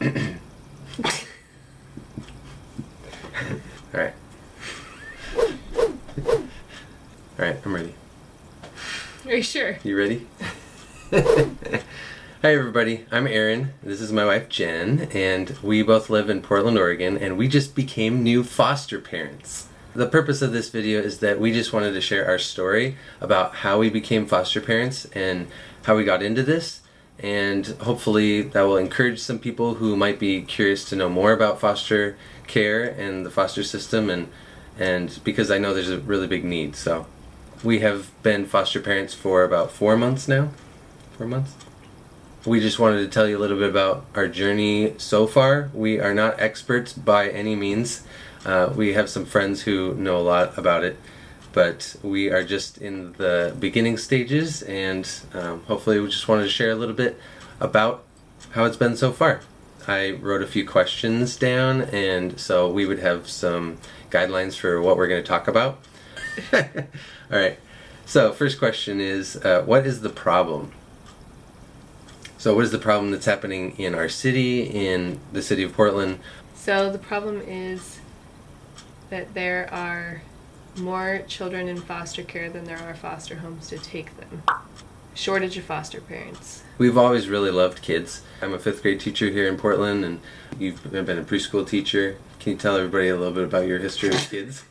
Alright. Alright, I'm ready. Are you sure? You ready? Hi everybody, I'm Aaron. This is my wife Jen, and we both live in Portland, Oregon, and we just became new foster parents. The purpose of this video is that we just wanted to share our story about how we became foster parents and how we got into this, and hopefully that will encourage some people who might be curious to know more about foster care and the foster system, and because I know there's a really big need. So we have been foster parents for about 4 months now. 4 months? We just wanted to tell you a little bit about our journey so far. We are not experts by any means. We have some friends who know a lot about it, but we are just in the beginning stages, and hopefully we just wanted to share a little bit about how it's been so far. I wrote a few questions down, and so we would have some guidelines for what we're going to talk about. Alright, so first question is, what is the problem? So what is the problem that's happening in our city, in the city of Portland? So the problem is that there are more children in foster care than there are foster homes to take them. Shortage of foster parents. We've always really loved kids. I'm a 5th grade teacher here in Portland, and you've been a preschool teacher. Can you tell everybody a little bit about your history with kids?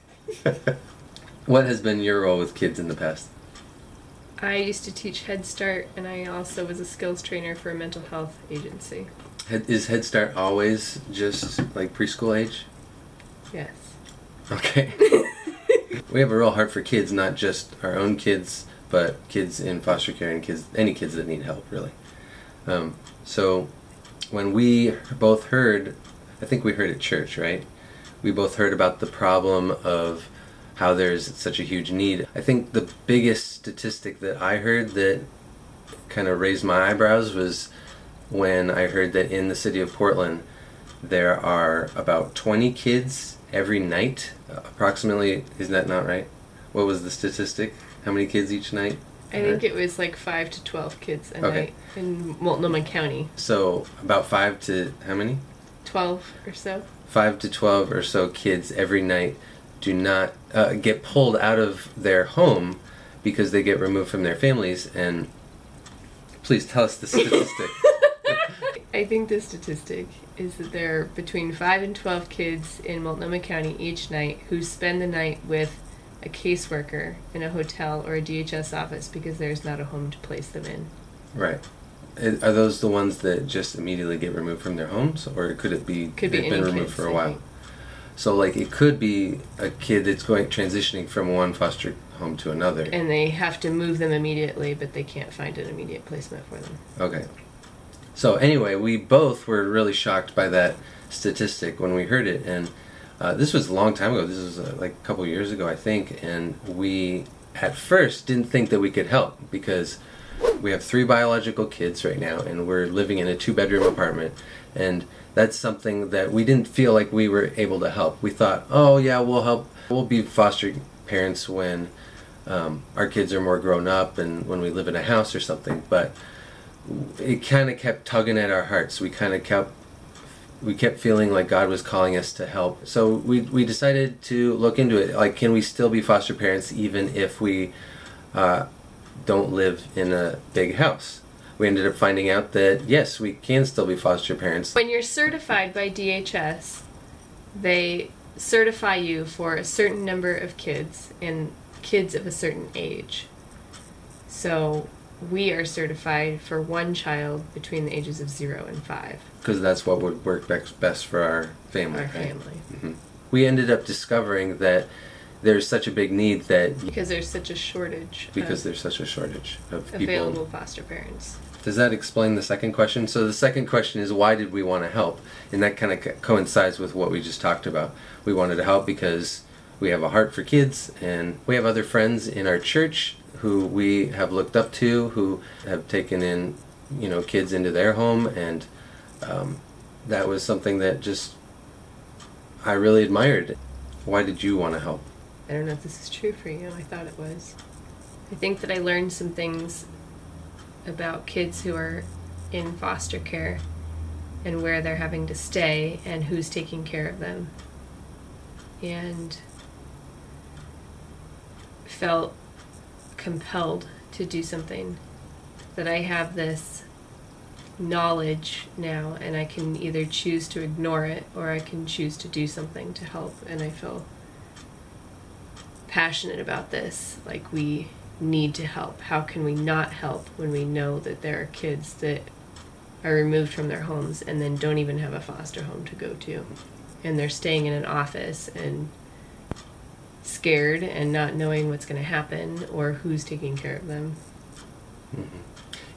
What has been your role with kids in the past? I used to teach Head Start, and I also was a skills trainer for a mental health agency. Is Head Start always just like preschool age? Yes. Okay. We have a real heart for kids, not just our own kids, but kids in foster care and kids, any kids that need help, really. So when we both heard, I think we heard at church, right? We both heard about the problem of how there's such a huge need. I think the biggest statistic that I heard that kind of raised my eyebrows was when I heard that in the city of Portland there are about 20 kids every night, approximately. Is that not right? What was the statistic? How many kids each night? I think it was like 5 to 12 kids a night in Multnomah County. So about 5 to how many? 12 or so. 5 to 12 or so kids every night do not get pulled out of their home because they get removed from their families. And please tell us the statistic. I think the statistic is that there are between 5 and 12 kids in Multnomah County each night who spend the night with a caseworker in a hotel or a DHS office because there's not a home to place them in. Right. Are those the ones that just immediately get removed from their homes, or could it be they've been removed for a while? So like it could be a kid that's transitioning from one foster home to another. And they have to move them immediately, but they can't find an immediate placement for them. Okay. So anyway, we both were really shocked by that statistic when we heard it, and this was a long time ago. This was like a couple years ago, I think, and we at first didn't think that we could help because we have 3 biological kids right now, and we're living in a 2-bedroom apartment, and that's something that we didn't feel like we were able to help. We thought, oh yeah, we'll help. We'll be foster parents when our kids are more grown up and when we live in a house or something, but it kind of kept tugging at our hearts. We kept feeling like God was calling us to help. So we decided to look into it. Like, can we still be foster parents even if we don't live in a big house? We ended up finding out that yes, we can still be foster parents. When you're certified by DHS, they certify you for a certain number of kids and kids of a certain age. So we are certified for 1 child between the ages of 0 and 5. Because that's what would work best for our family. Our right? family. Mm-hmm. We ended up discovering that there's such a big need that... Because there's such a shortage. Because there's such a shortage of people. Available foster parents. Does that explain the second question? So the second question is, why did we want to help? And that kind of coincides with what we just talked about. We wanted to help because we have a heart for kids, and we have other friends in our church who we have looked up to, who have taken in, kids into their home, and that was something that just I really admired. Why did you want to help? I don't know if this is true for you. I thought it was. I think that I learned some things about kids who are in foster care and where they're having to stay and who's taking care of them. And felt compelled to do something, that I have this knowledge now and I can either choose to ignore it or I can choose to do something to help. And I feel passionate about this. Like, we need to help. How can we not help when we know that there are kids that are removed from their homes and then don't even have a foster home to go to, and they're staying in an office and scared and not knowing what's going to happen or who's taking care of them. Mm-hmm.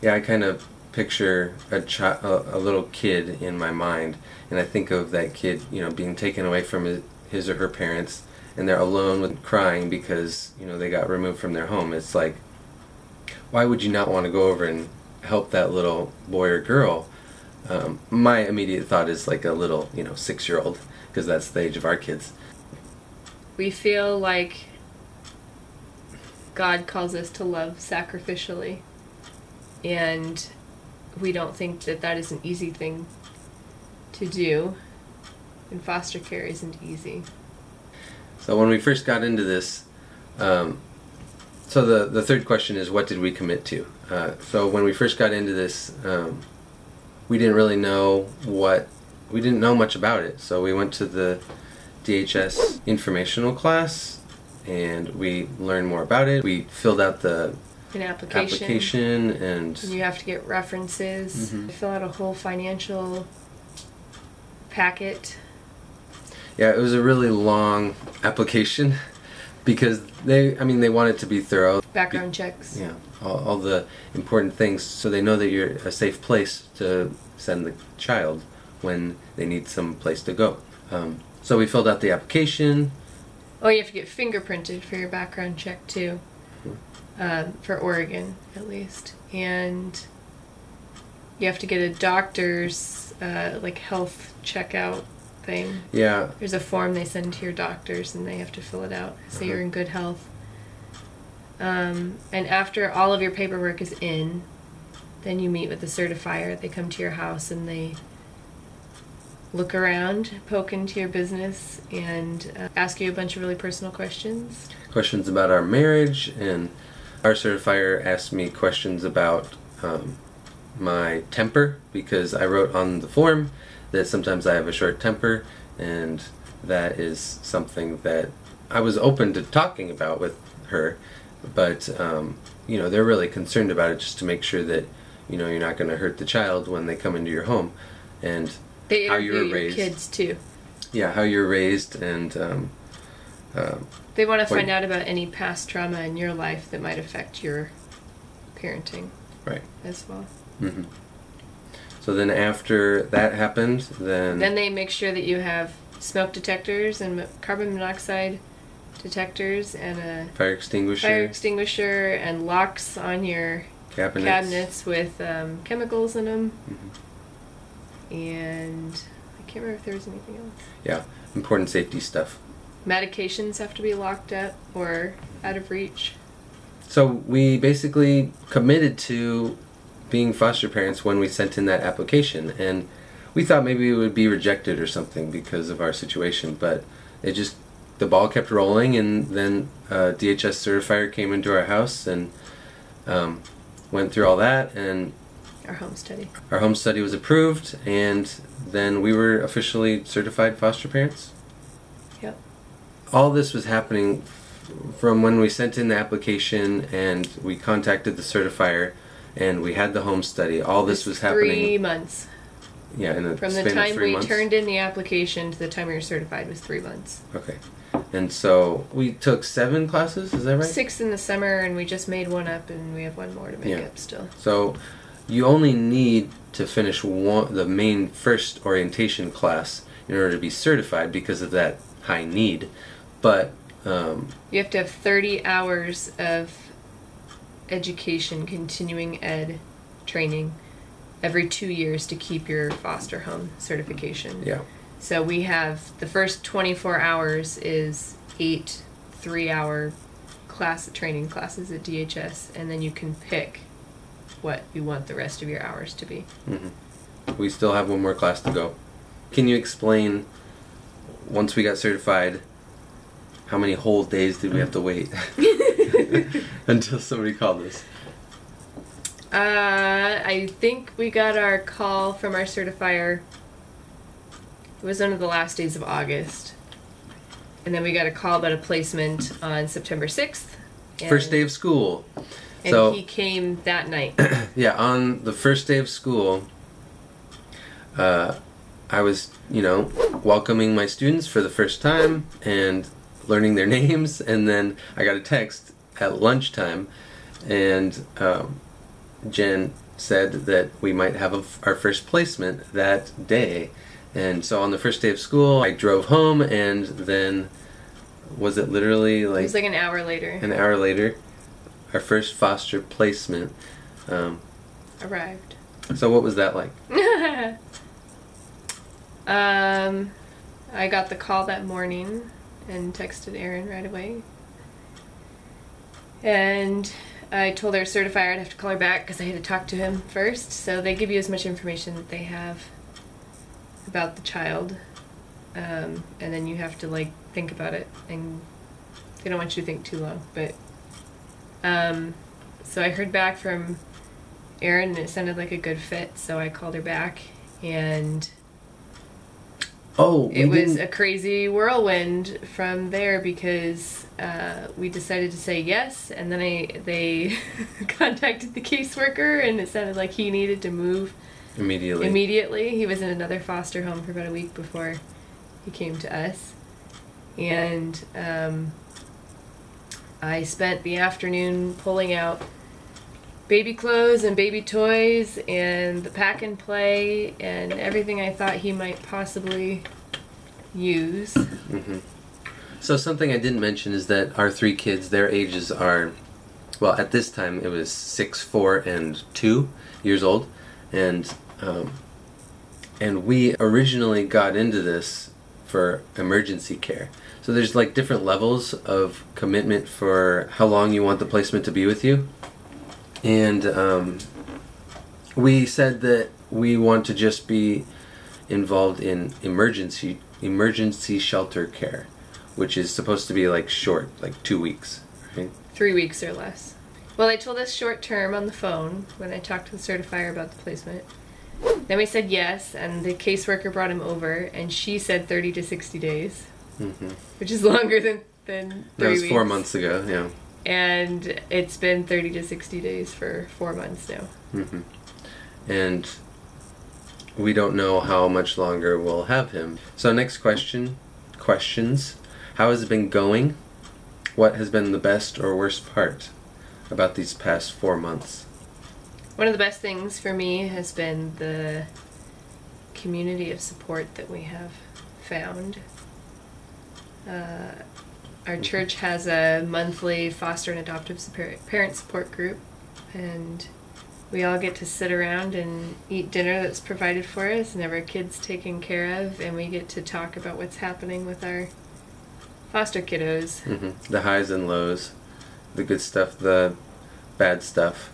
Yeah, I kind of picture a little kid in my mind, and I think of that kid, you know, being taken away from his or her parents, and they're alone with crying because, you know, they got removed from their home. It's like, why would you not want to go over and help that little boy or girl? My immediate thought is like a little, you know, 6-year-old, because that's the age of our kids. We feel like God calls us to love sacrificially, and we don't think that that is an easy thing to do, and foster care isn't easy. So when we first got into this, so the third question is, what did we commit to? So when we first got into this, we didn't really know we didn't know much about it. So we went to the DHS informational class and we learned more about it. We filled out an application and you have to get references. Mm-hmm. Fill out a whole financial packet. Yeah, it was a really long application because they want it to be thorough. Background checks. Yeah, all the important things, so they know that you're a safe place to send the child when they need some place to go. So we filled out the application. Oh, you have to get fingerprinted for your background check too, for Oregon at least, and you have to get a doctor's like health checkout thing. Yeah. There's a form they send to your doctors and they have to fill it out, so you're in good health. And after all of your paperwork is in, then you meet with the certifier. They come to your house and they look around, poke into your business, and ask you a bunch of really personal questions. Questions about our marriage, and our certifier asked me questions about my temper, because I wrote on the form that sometimes I have a short temper, and that is something that I was open to talking about with her, but you know, they're really concerned about it just to make sure that, you know, you're not going to hurt the child when they come into your home, and they how you were interview your raised. kids too. Yeah, how you were raised, and they want to find out about any past trauma in your life that might affect your parenting, right, as well. Mm-hmm. So then after that happened, then they make sure that you have smoke detectors and carbon monoxide detectors and a fire extinguisher and locks on your cabinets with chemicals in them. Mm-hmm. And I can't remember if there was anything else. Yeah, important safety stuff. Medications have to be locked up or out of reach. So we basically committed to being foster parents when we sent in that application, and we thought maybe it would be rejected or something because of our situation, but the ball kept rolling, and then a DHS certifier came into our house and went through all that, and Our home study was approved, and then we were officially certified foster parents. Yep. All this was happening from when we sent in the application and we contacted the certifier and we had the home study. All this was happening 3 months. Yeah, in a From span the time of 3 months. we turned in the application to the time we were certified was 3 months. Okay. And so we took 7 classes, is that right? 6 in the summer, and we just made one up, and we have one more to make up still. So you only need to finish the main first orientation class in order to be certified because of that high need. But you have to have 30 hours of education, continuing ed training every 2 years to keep your foster home certification. Yeah. So we have the first 24 hours is 8 3-hour training classes at DHS, and then you can pick what you want the rest of your hours to be. Mm-hmm. we still have one more class to go. Can you explain, once we got certified, how many whole days did we have to wait until somebody called us? I think we got our call from our certifier. It was one of the last days of August. And then we got a call about a placement on September 6th. First day of school. And so, he came that night. Yeah, on the first day of school, I was, welcoming my students for the first time and learning their names, and then I got a text at lunchtime, and Jen said that we might have our first placement that day. And so on the first day of school, I drove home, and then, was it literally like... It was like an hour later. An hour later, our first foster placement arrived. So what was that like? I got the call that morning and texted Aaron right away. And I told our certifier I'd have to call her back because I had to talk to him first. So they give you as much information that they have about the child. And then you have to think about it, and they don't want you to think too long. But so I heard back from Erin, and it sounded like a good fit, so I called her back, and it was a crazy whirlwind from there because we decided to say yes, and then they contacted the caseworker, and it sounded like he needed to move immediately. He was in another foster home for about a week before he came to us, and I spent the afternoon pulling out baby clothes and baby toys and the pack and play and everything I thought he might possibly use. Mm-hmm. So something I didn't mention is that our 3 kids, their ages are, well, at this time it was 6, 4, and 2 years old, and we originally got into this for emergency care. So there's different levels of commitment for how long you want the placement to be with you. And we said that we want to just be involved in emergency shelter care, which is supposed to be short, 2 weeks, right? 3 weeks or less. Well, they told us short term on the phone when I talked to the certifier about the placement. Then we said yes, and the caseworker brought him over, and she said 30 to 60 days, which is longer than 3 weeks. That was 4 months ago, yeah. And it's been 30 to 60 days for 4 months now. Mm-hmm. And we don't know how much longer we'll have him. So next questions. How has it been going? What has been the best or worst part about these past 4 months? One of the best things for me has been the community of support that we have found. Our church has a monthly foster and adoptive parent support group, and we all get to sit around and eat dinner that's provided for us and have our kids taken care of, and we get to talk about what's happening with our foster kiddos. Mm-hmm. The highs and lows, the good stuff, the bad stuff.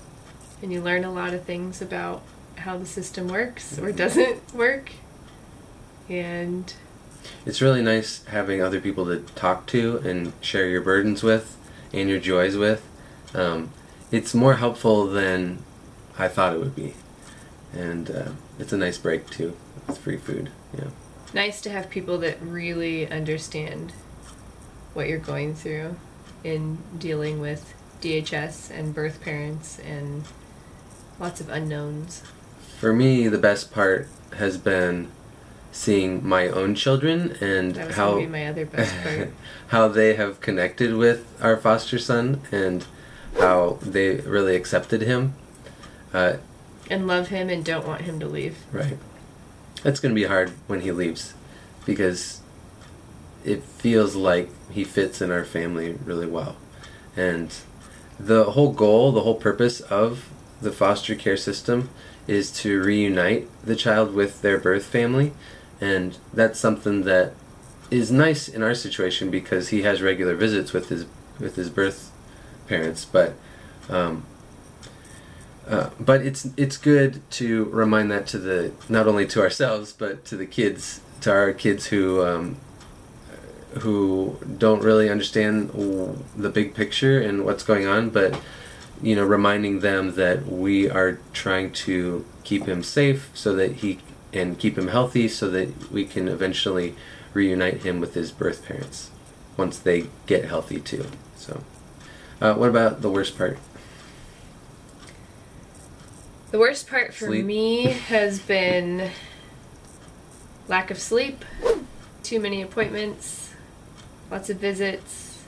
And you learn a lot of things about how the system works or doesn't work. And it's really nice having other people to talk to and share your burdens with and your joys with. It's more helpful than I thought it would be. And it's a nice break too, with free food. Yeah. Nice to have people that really understand what you're going through in dealing with DHS and birth parents and lots of unknowns. For me, the best part has been seeing my own children and that was gonna be my other best part. How they have connected with our foster son and how they really accepted him. And love him and don't want him to leave. Right. That's going to be hard when he leaves because it feels like he fits in our family really well. And the whole goal, the whole purpose of the foster care system is to reunite the child with their birth family, and that's something that is nice in our situation because he has regular visits with his birth parents, but But it's good to remind that to not only to ourselves but to the kids, to our kids who don't really understand the big picture and what's going on, but reminding them that we are trying to keep him safe and keep him healthy so that we can eventually reunite him with his birth parents once they get healthy too. So, what about the worst part? The worst part for Sleep. me has been lack of sleep, too many appointments, lots of visits,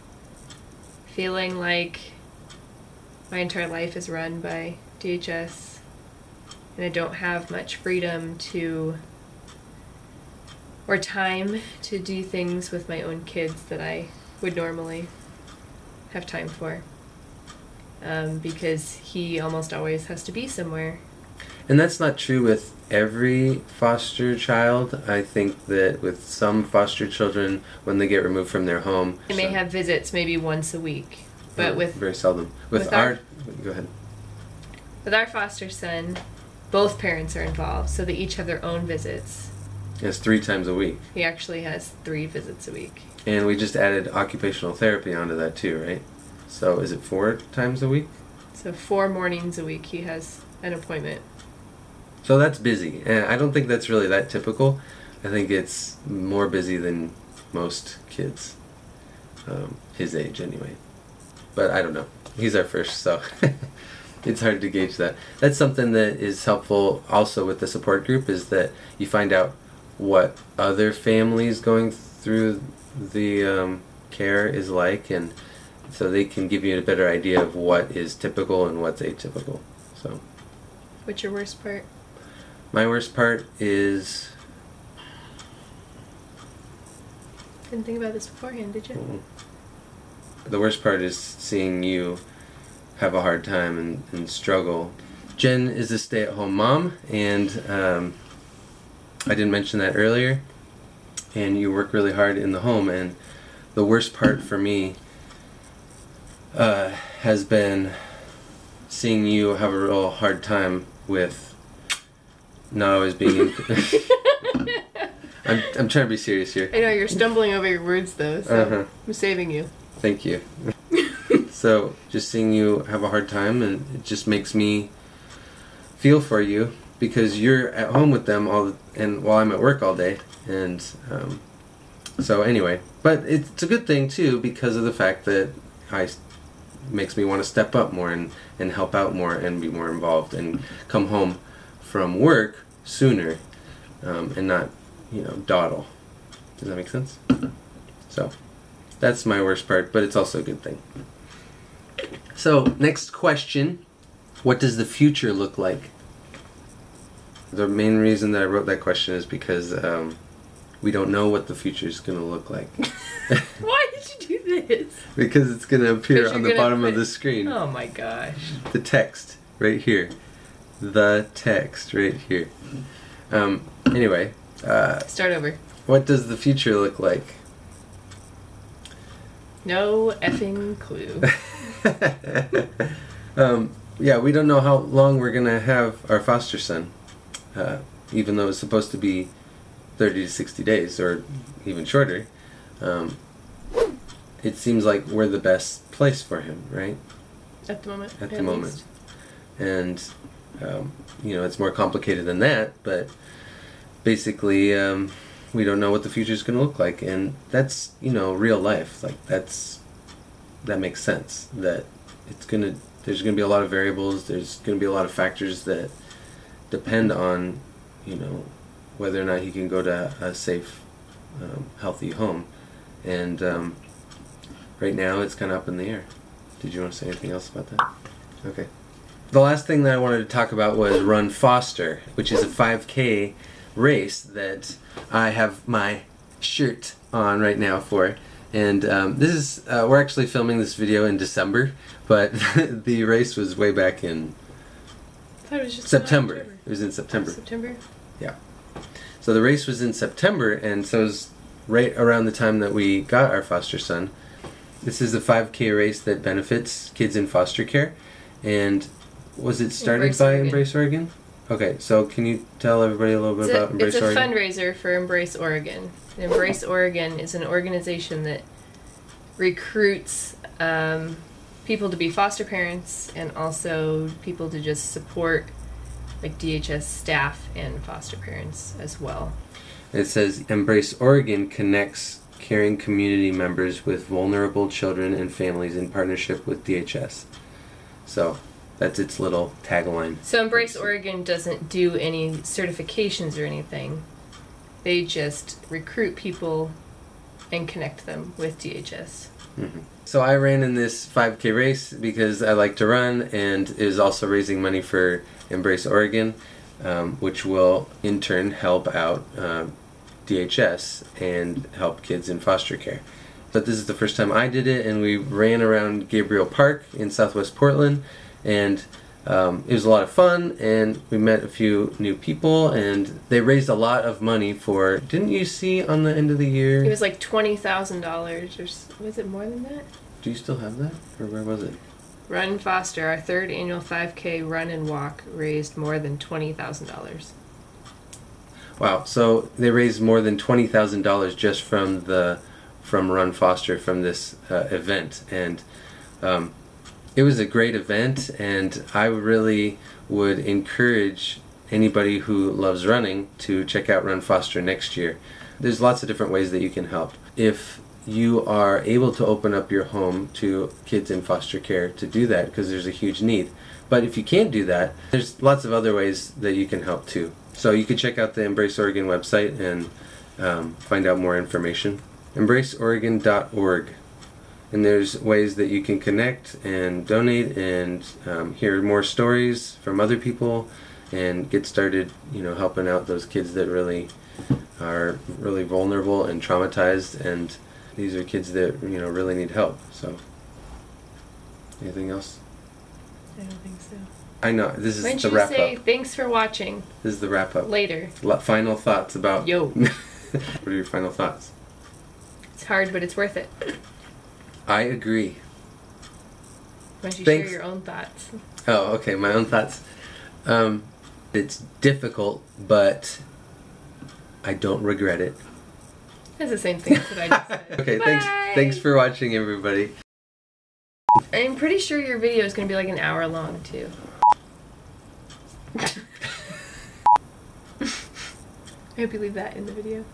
feeling like my entire life is run by DHS, and I don't have much freedom or time to do things with my own kids that I would normally have time for. Because he almost always has to be somewhere. And that's not true with every foster child. I think that with some foster children, when they get removed from their home, They may have visits maybe once a week, but very seldom. With go ahead. With our foster son, both parents are involved, so they each have their own visits. It's 3 times a week. He actually has 3 visits a week. And we just added occupational therapy onto that too, right? So is it 4 times a week? So 4 mornings a week he has an appointment. So that's busy. And I don't think that's really that typical. I think it's more busy than most kids. His age anyway. But I don't know. He's our first, so it's hard to gauge that. That's something that is helpful also with the support group, is that you find out what other families going through the care is like, and so they can give you a better idea of what is typical and what's atypical. So, What's your worst part? my worst part is... Didn't think about this beforehand, did you? The worst part is seeing you have a hard time and struggle. Jen is a stay-at-home mom, and I didn't mention that earlier, and you work really hard in the home, and the worst part for me has been seeing you have a real hard time with not always being I'm trying to be serious here. I know, you're stumbling over your words though, so I'm saving you. Thank you. So, just seeing you have a hard time, and it just makes me feel for you, because you're at home with them and while I'm at work all day, and so anyway, but it's a good thing too, because of the fact that makes me want to step up more and help out more and be more involved and come home from work sooner, and not dawdle. Does that make sense? So that's my worst part, but it's also a good thing. So next question: what does the future look like? The main reason that I wrote that question is because we don't know what the future is going to look like. Why did you do this? Because it's going to appear on the bottom of the screen. Oh my gosh. The text right here. The text right here. Anyway. Start over. What does the future look like? No effing clue. Yeah, we don't know how long we're going to have our foster son. Even though it's supposed to be 30 to 60 days, or even shorter. It seems like we're the best place for him, right? At the moment. At the moment. And, it's more complicated than that, but basically, we don't know what the future is going to look like. And that's, real life. Like, that makes sense. That there's going to be a lot of variables, there's going to be a lot of factors that depend on, whether or not he can go to a safe, healthy home. And right now it's kind of up in the air. Did you want to say anything else about that? Okay. The last thing that I wanted to talk about was Run Foster, which is a 5K race that I have my shirt on right now for. And this is, we're actually filming this video in December, but the race was way back in I thought it was just September. It was in September. September? Yeah. So the race was in September, and so it was right around the time that we got our foster son. This is a 5K race that benefits kids in foster care, and Was it started Embrace by Oregon. Embrace Oregon? Okay, so can you tell everybody a little bit about Embrace Oregon? It's a fundraiser for Embrace Oregon. Embrace Oregon is an organization that recruits people to be foster parents and also people to just support like DHS staff and foster parents as well. It says Embrace Oregon connects caring community members with vulnerable children and families in partnership with DHS. So that's its little tagline. So Embrace Oregon doesn't do any certifications or anything. They just recruit people and connect them with DHS. Mm-hmm. So I ran in this 5K race because I like to run, and it was also raising money for Embrace Oregon, which will in turn help out DHS and help kids in foster care. But this is the first time I did it, and we ran around Gabriel Park in southwest Portland, and it was a lot of fun, and we met a few new people, and they raised a lot of money for, didn't you see on the end of the year? It was like $20,000, or was it more than that? Do you still have that, or where was it? Run Foster, our third annual 5K run and walk, raised more than $20,000. Wow, so they raised more than $20,000 just from Run Foster, from this event, and it was a great event, and I really would encourage anybody who loves running to check out Run Foster next year. There's lots of different ways that you can help. If you are able to open up your home to kids in foster care, to do that, because there's a huge need. But if you can't do that, there's lots of other ways that you can help too. So you can check out the Embrace Oregon website and find out more information. EmbraceOregon.org. And there's ways that you can connect and donate and hear more stories from other people and get started, helping out those kids that really are really vulnerable and traumatized, and these are kids that really need help. So, anything else? I don't think so. I know, this is Why the don't you wrap say up. thanks for watching? This is the wrap up. Later. Final thoughts about... Yo. What are your final thoughts? It's hard, but it's worth it. I agree. Why don't you Thanks. share your own thoughts? Oh, okay, my own thoughts. It's difficult, but I don't regret it. That's the same thing as what I just said. Okay, Bye. thanks for watching, everybody. I'm pretty sure your video is going to be like an hour long, too. I hope you leave that in the video.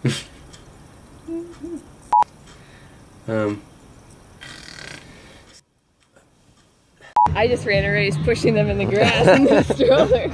I just ran a race pushing them in the grass in the stroller.